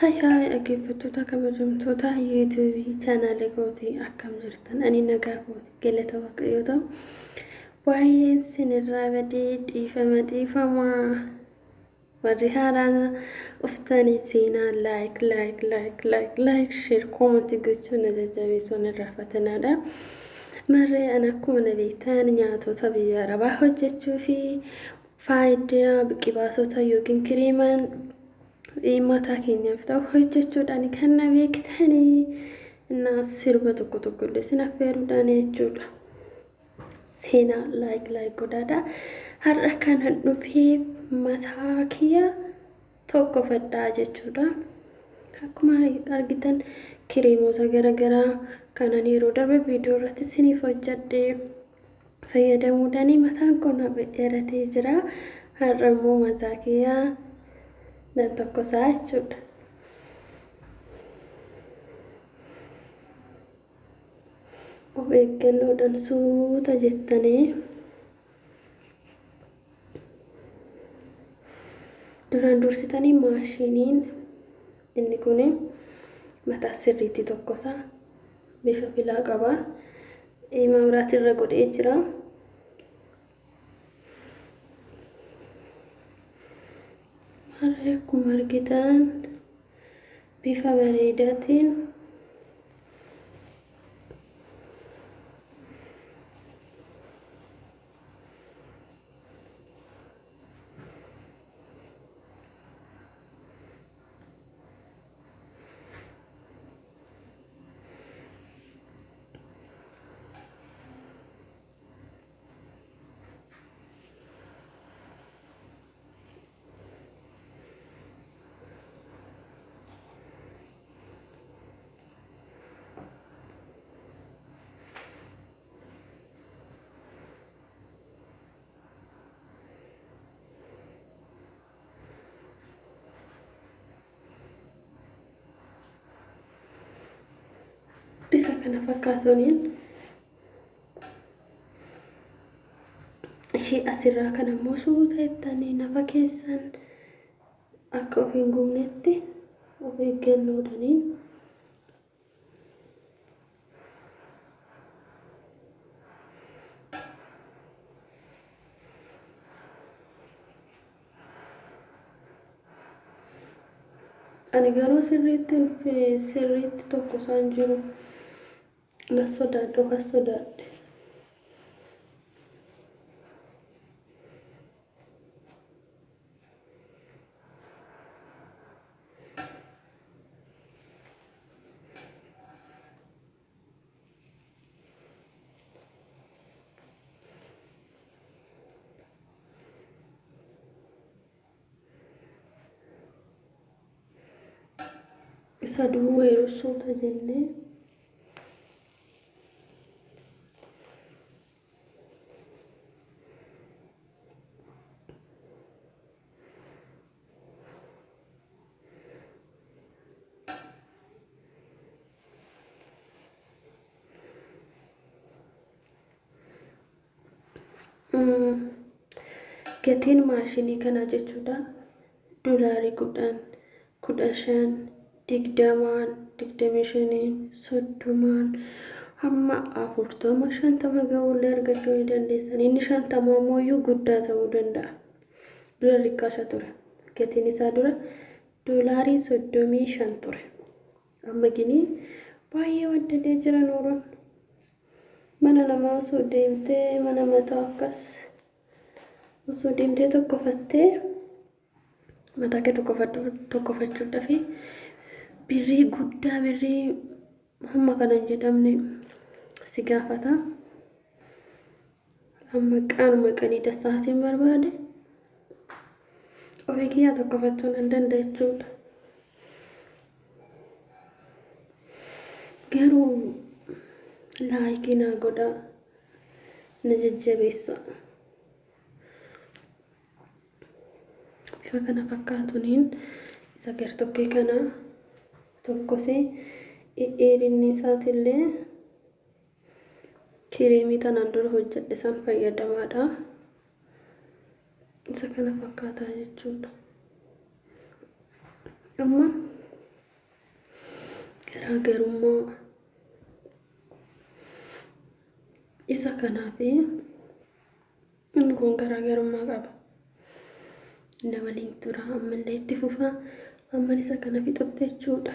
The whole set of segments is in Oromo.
Hai dhaggeeffattoota kabajamtoota YouTube chaanaalee kootii akkam jirtan ani nagaa kooti galata waaqayyoo ta'u baay'een sinirraa badee dhiifama warri haaraan uftanii seenaa like share comment gochuun na jajjabeessuun irraa fatanaadha. Marree ana akkuma na beektan nyaatota biyya arabaa hojjechuu fi faayidaa biqibaasota yookiin kiriiman mataa keenyaaf ta'u hojjechuudhaan kan na beektanii na sirba tokko illee sin affeeruudhaan jechuudha. Seenaa like godhaadha. Har'a kanan dhufee mataa kiyya tokko fadhaa jechuudha. Akkuma argitan kiriimoota garaagaraa kanan yeroo darbe viidiyoo irratti siniif hojjedhee fayyadamuudhaan mataan kun dheeratee jira. Har'a immoo mataa kiyya nan tokko isaa jechuudha. Of eeggannoodhaan suuta jettanii duraan dursitanii maashiniin inni kun mataa sirriitti tokko isaa bifa filaa qaba. Maamraati irra godhee jira. Akkuma argitan bifa bareedaatiin bifa kana fakkaatuuniin ishee asirraa kan ammoo suuta jettanii nafa keessan akka of hin gubnetti of eeggannoodhaaniin ani garuu sirriitti tokko isaan jiru. Na sodaadhe. Isa duwwaa yeroo suuta jennee gatiin maashinii kana jechuudha $10 15 20 30 hamma 40 50 ga'uullee argachuu ni dandeessan. Inni 50 ammoo guddaa ta'uu danda'a. Dura riqqaasha ture. Gatiin isaa dura $35 ture. Amma gini baay'ee waddadee jira nuuroon. Mana namaa osoo deemtee mana mataa akkas osoo deemtee tokkofattee mataa kee tokkofachuudhaaf birrii guddaa birrii hamma kanan jedhamne si gaafata. Amma qaanuma qanii dasaatiin barbaade ofii kiyyaa tokkofachuu nan danda'a jechuudha. Garuu like na godhaa na jajjabeessa. Bifa kana fakkaatuuniin isa gartokkee kana tokkosee dheerinni isaatillee kiriimii tanaan dura hojjedhe san fayyadamaadha. Isa kana fakkaataa jechuudha. Amma garaagarummaa isa kanaafi inni kun garaagarummaa qaba. Inni waliin tura ammallee itti fufa amman isa kana fixutte jechuudha.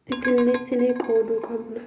Bittinneessinee qooduu qabna.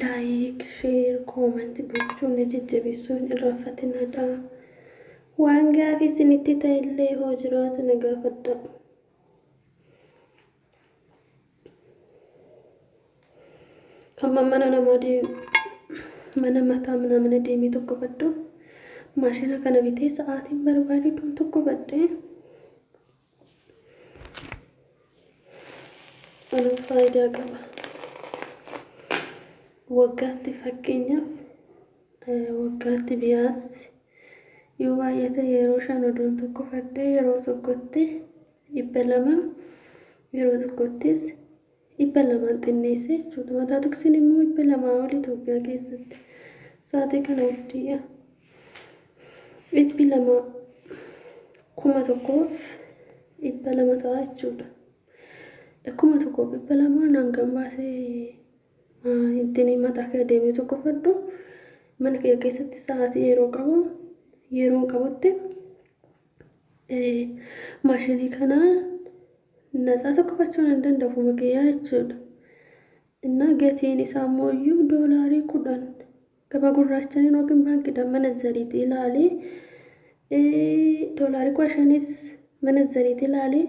Like, share, comment gochuun jajjabeessuun irraanfatinadha. Waan gaaffii isinitti ta'e illee hoo jiraatu na gaafadha. Amma mana mataa mana deemee tokko baddu maashina kana bitee sa'aatiin barbaaduun tokko baddee ana faayidaa qaba. Waggaatti fakkeenyaaf waggaatti biyaas yoo baay'ate yeroo 5 oduun tokko fadhee yeroo tokkotti 200 yeroo tokkottis 200 xinneessee jechuudha. Mataa tuksiin immoo 200 ol Itoophiyaa keessatti sa'aatii kana wajjii 200 1,200 ta'a jechuudha. 1,200 hangam baasee intini mataa kee deemee tokko fadhu mana kee keessatti sa'aatii yeroo qabutti maashinii kana nasaa tokko fachuun hin danda'u makiyyaa jechuudha. Inna gatiin isaa immoo $10 gaba gurraachaniin yookiin baankiidhaan manazzariitii ilaalee $5 manazzariitii ilaalee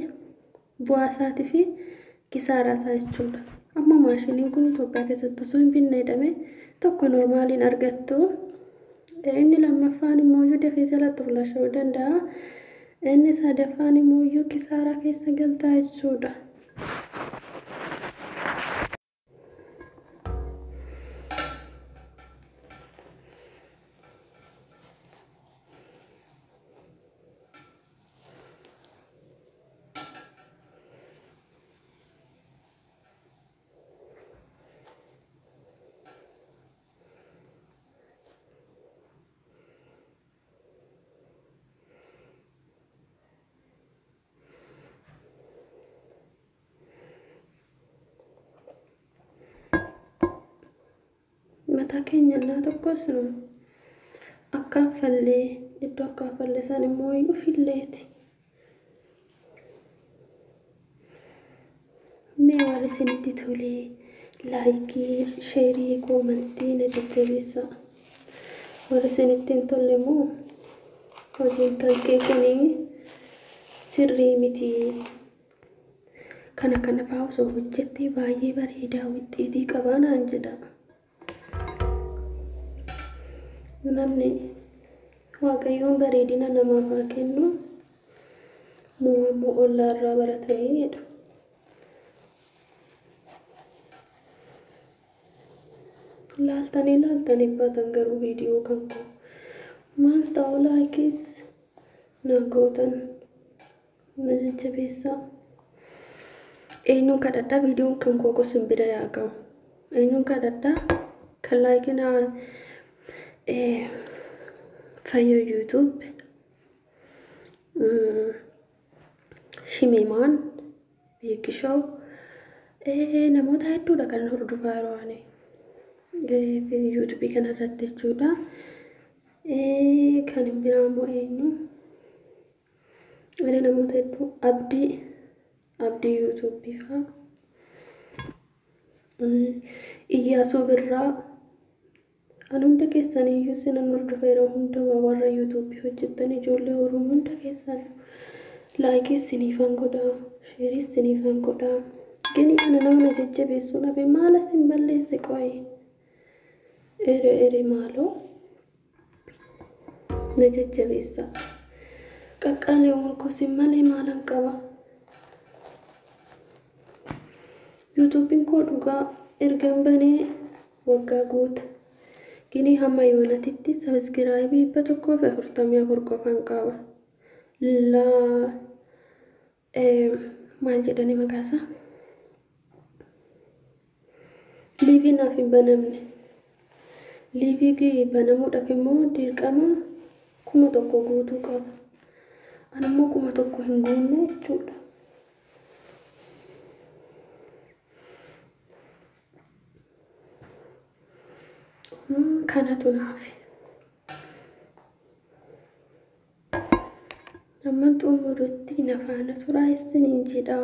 bu'aa isaatii fi kisaaraa isaa jechuudha. Amma maashiniin kun Itoophiyaa keessatti osoo hin binneedhame tokko normaaliin argattu. Inni lammaffaan immoo dafee jalatti flashuu danda'a. Inni sadaffaan immoo kisaaraa keessa galtaa jechuudha. Mataa keenya naa tokkos nu akkaanfallee iddoo akkaanfallee san immoo filleeti. Mee warri isinitti tolee laayikii, sheerii, koomentii na jajjabeessa. Warri isinitti hin tolle immoo hojiin kan kee kunii sirrii miti. Kana fa'aa osoo hojjettee baay'ee bareedaa wixxeetii qabaa naan jedha. Namni waaqayyoon bareedina namaaf haa kennu immoo ollaarraa baratanii jedha. Laaltanii baatan garuu viidiyoo kan koo maal ta'u laayikis na gootan na jajjabeessaa. Eenyuun kadhadhaa viidiyoon kan koo gosin bira yaa qabu. Eenyuun kadhadhaa kan laayikina fayyoo YouTube Shimeemaan beekishaw namoota hedduudha kan hordofaa jiran yuutuubii kanarratti jechuudha. Kan biraa immoo eenyu namoota hedduu abdii yuutuubii fa'aa Iyyaasuu Birraa an hunda keessanii iyyuu sinan hordofaa yeroo hunda warra yuutuubii hojjettan ijoollee Oromoo hunda keessan laayikii isiniifan godhaa sheerii isiniifan godhaa. Gini ana namna jajjabeessuu dhabe maal asin balleesse qo'e ere maaloo na jajjabeessa qaqqaaleewwan kosin malee maalan qaba. yuutuubiin koo dhugaa ergan banee waggaa guuta. Gini hamma yoonatitti sabiskiraayibii 144 qofan qaba. Maal jedhani maqaasa liivii naaf hin banamne. Liivii banamuudhaaf immoo dirqama 1,000 guutuu qaba. Ani immoo 1,000 hin guunne jechuudha. Kanatu naafi amma xumurutti na faana turaa isiniin jedha.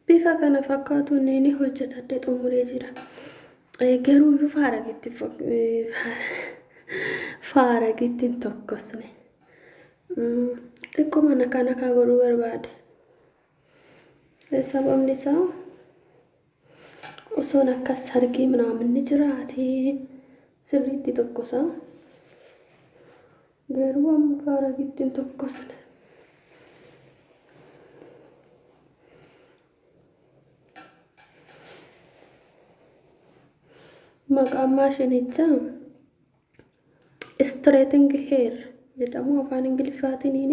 Bifa kana fakkaatu inni hojjetadde xumuree jira. Garuu iyyuu faaragitti hin tokkosne. Xiqqoo mana kana kaa godhuu barbaade. Sababni isaa osoon akkas sargii ምናምን jiraatee sirriitti tokkosa. Garuu amma faaragitti hin tokkosne. Maqaan maashinichaa straightening hair jedhamu afaan Ingiliffaatiin.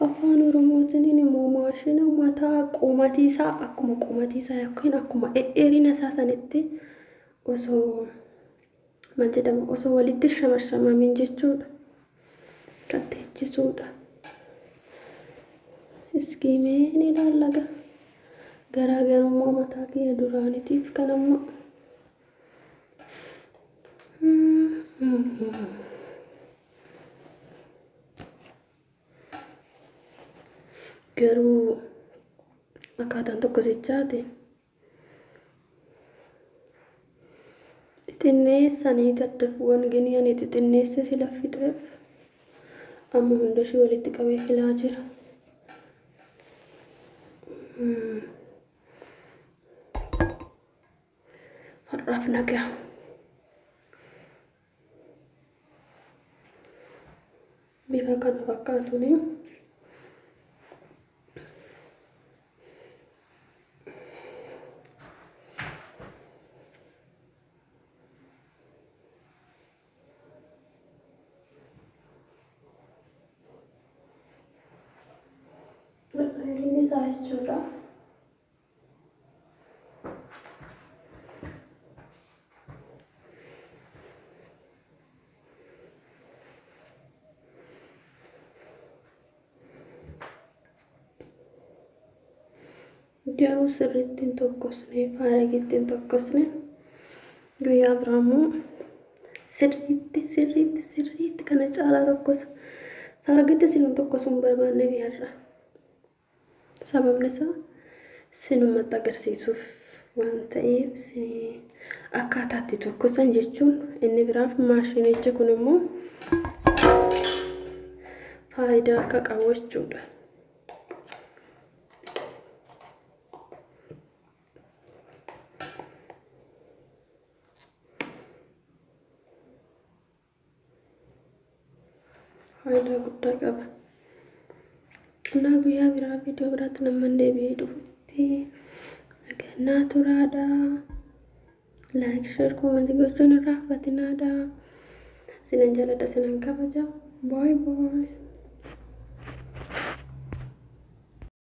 Afaan Oromootiin immoo maashina mataa qumatiisaa akkuma qumatiisaa yookiin akkuma dheerina isaa sanitti osoo maal jedhama osoo walitti shamarshamamin jechuudha. Kan teechisuudha. Iskiimeen ilaalaga garaagarummaa mataa kiyya duraanitiif kan amma garuu akkaataan tokkosichaati. Xixinneessanii gaddafuuwwan gini ani xixinneesse si laffixeef amma hunda ishee walitti qabee filaa jira. Har'aaf nagaa. Bifa kana fakkaatuuni. Ini saya jechuudha. Garuu sirriitti hin tokkosne faaragitti hin tokkosne guyyaa biraa immoo sirriitti kana caalaa tokkosa. Faaragitti sin tokkosuun barbaanne biyyaarra. Sababni isaa sinumatti agarsiisuuf waan ta'eef akkaataatti tokkosan jechuun inni biraaf maashinichi kun immoo faayidaa akka qabu jechuudha. Faayidaa guddaa qaba. Nah guyyaa biraa viidiyoo biraatti nama deebi'ee dhufutti nagannaa turaadha. Like, share, comment gochuun irraa haffatinaadha. Sinan jaaladha, sinan kabaja. Bye bye.